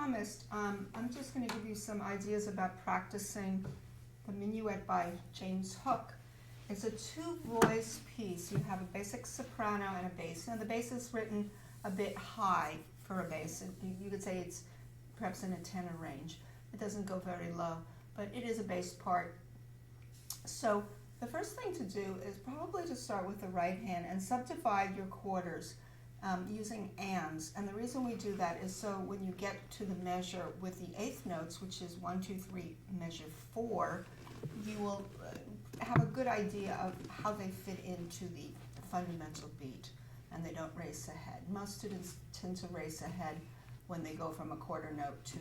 promised, I'm just going to give you some ideas about practicing the Minuet by James Hook. It's a two-voice piece. You have a basic soprano and a bass. Now the bass is written a bit high for a bass. You could say it's perhaps in a tenor range. It doesn't go very low, but it is a bass part. So the first thing to do is probably to start with the right hand and subdivide your quarters using ands. And the reason we do that is so when you get to the measure with the eighth notes, which is 1, 2, 3, measure 4, you will have a good idea of how they fit into the fundamental beat, and they don't race ahead. Most students tend to race ahead when they go from a quarter note to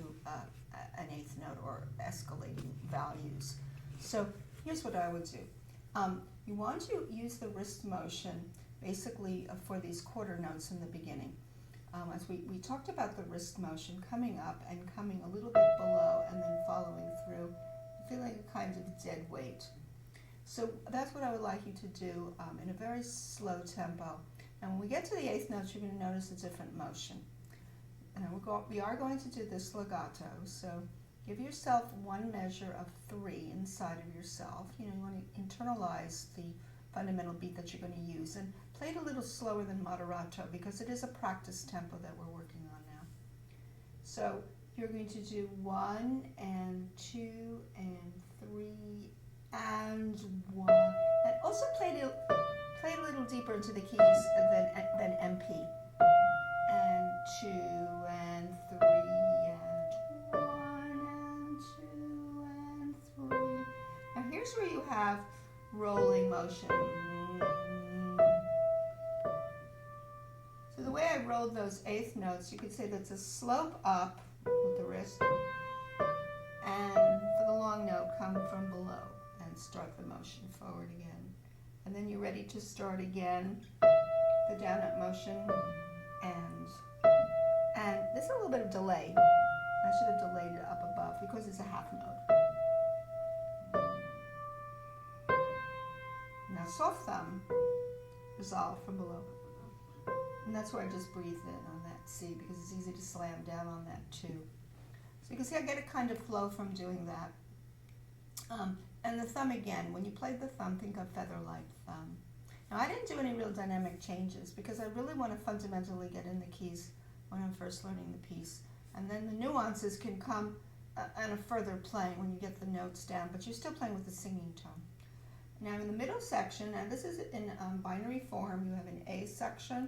an eighth note or escalating values. So here's what I would do. You want to use the wrist motion basically for these quarter notes in the beginning. As we talked about the wrist motion coming up and coming a little bit below and then following through, feeling a kind of dead weight. So that's what I would like you to do in a very slow tempo. And when we get to the eighth notes, you're going to notice a different motion. And we are going to do this legato, so give yourself one measure of 3 inside of yourself. You want to internalize the fundamental beat that you're going to use, and play it a little slower than moderato because it is a practice tempo that we're working on now. So you're going to do 1 and 2 and 3 and 1, and also play it a little deeper into the keys than MP. And 2 and 3 and 1 and 2 and 3. Now here's where you have rolling motion. So the way I rolled those eighth notes, you could say that's a slope up with the wrist, and for the long note, come from below and start the motion forward again. And then you're ready to start again, the down up motion, and there's a little bit of delay. I should have delayed it up above because it's a half note. Now soft thumb, resolve from below. And that's where I just breathe in on that C because it's easy to slam down on that too. So you can see I get a kind of flow from doing that. And the thumb again, when you play the thumb, think of feather-like thumb. Now I didn't do any real dynamic changes because I really want to fundamentally get in the keys when I'm first learning the piece. And then the nuances can come on a further playing when you get the notes down, but you're still playing with the singing tone. Now in the middle section, and this is in binary form, you have an A section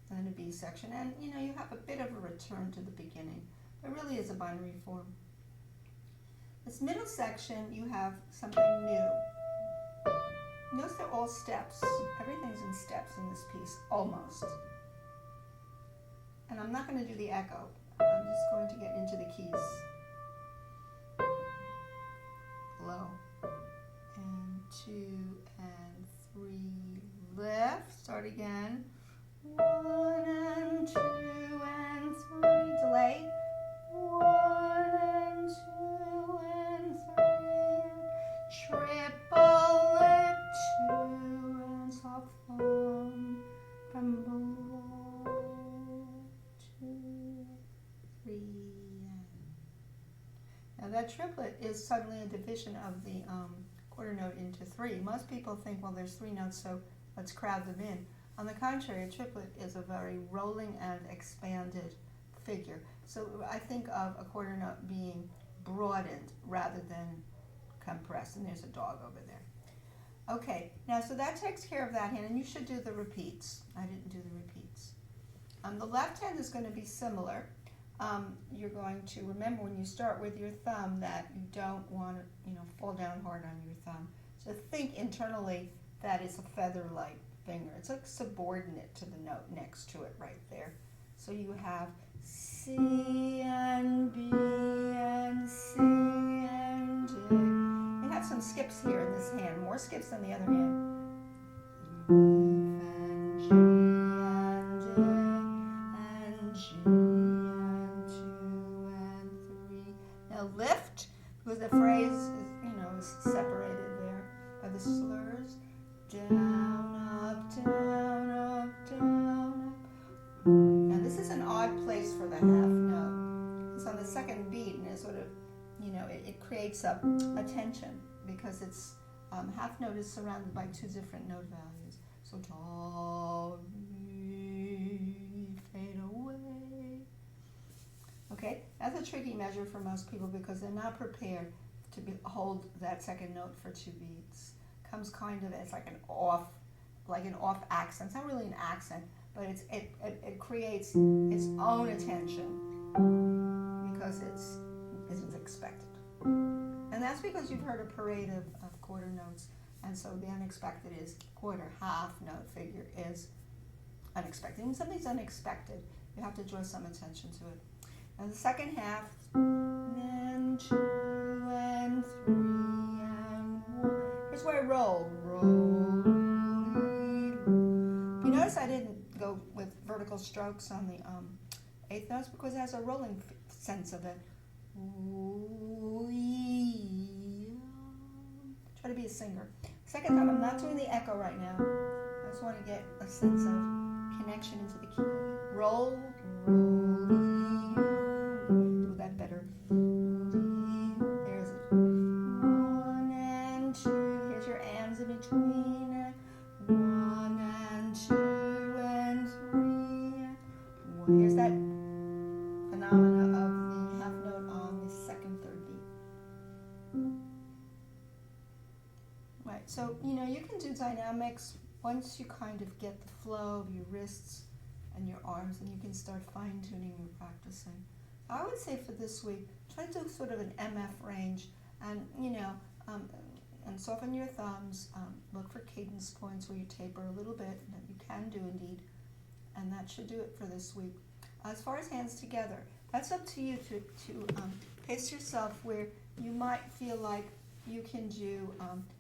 and then a B section, and you have a bit of a return to the beginning. It really is a binary form. This middle section, you have something new. Notice they're all steps. Everything's in steps in this piece, almost. And I'm not going to do the echo. I'm just going to get into the keys. Low. And 2 and 3. Lift. Start again. 1 and 2 and 3. Delay. 1 and 2 and 3. Triple lift. 2 and soft thumb from below. 2, 3. Now that triplet is suddenly a division of the quarter note into 3. Most people think, well, there's 3 notes, so let's crowd them in. On the contrary, a triplet is a very rolling and expanded figure. So I think of a quarter note being broadened rather than compressed. And there's a dog over there. Okay, now so that takes care of that hand, and you should do the repeats. I didn't do the repeats. The left hand is going to be similar. You're going to remember when you start with your thumb that you don't want to, fall down hard on your thumb. So think internally that it's a feather-like finger. It's like subordinate to the note next to it right there. So you have C and B and C and D. You have some skips here in this hand, more skips than the other hand. And G and D and G and 2 and 3. Now lift, because the phrase is, is separated there by the slurs. Down, up, down, up, down, up. Now this is an odd place for the half note. It's on the second beat, and it sort of, it creates a tension because it's half note is surrounded by two different note values. So do, mi, fade away. Okay, that's a tricky measure for most people because they're not prepared to hold that second note for two beats. Comes kind of as like an off accent. It's not really an accent, but it creates its own attention because it isn't expected. And that's because you've heard a parade of quarter notes, and so the unexpected is quarter, half note figure is unexpected. When something's unexpected, you have to draw some attention to it. And the second half, then 2 and 3 and 1. Here's where I roll. You notice I didn't go with vertical strokes on the eighth notes because it has a rolling sense of it. Try to be a singer. Second time, I'm not doing the echo right now. I just want to get a sense of connection into the key. Roll, do that better. There's it. 1 and 2. Here's your ands in between. 1 and 2 and 3. Here's that phenomena of the half note on the second, third beat. Right, so you can do dynamics once you kind of get the flow of your wrists and your arms, and you can start fine-tuning your practicing. I would say for this week, try to do sort of an MF range, and and soften your thumbs. Look for cadence points where you taper a little bit, that you can do indeed, and that should do it for this week. As far as hands together, that's up to you to pace yourself where you might feel like you can do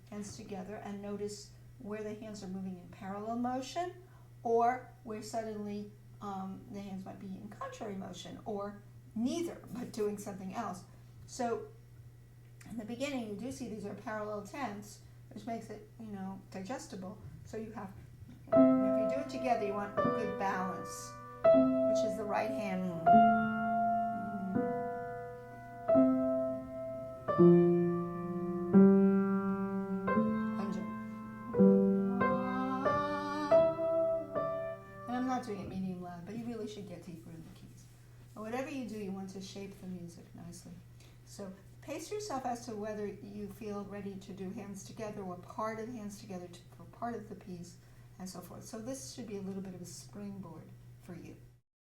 hands together and notice where the hands are moving in parallel motion, or where suddenly the hands might be in contrary motion, or neither, but doing something else. So in the beginning, you do see these are parallel tenths, which makes it, digestible. So you have, if you do it together, you want a good balance, which is the right hand. And I'm not doing it medium loud, but you really should get deeper in the keys. But whatever you do, you want to shape the music nicely. So pace yourself as to whether you feel ready to do hands together or part of hands together for part of the piece and so forth. So this should be a little bit of a springboard for you.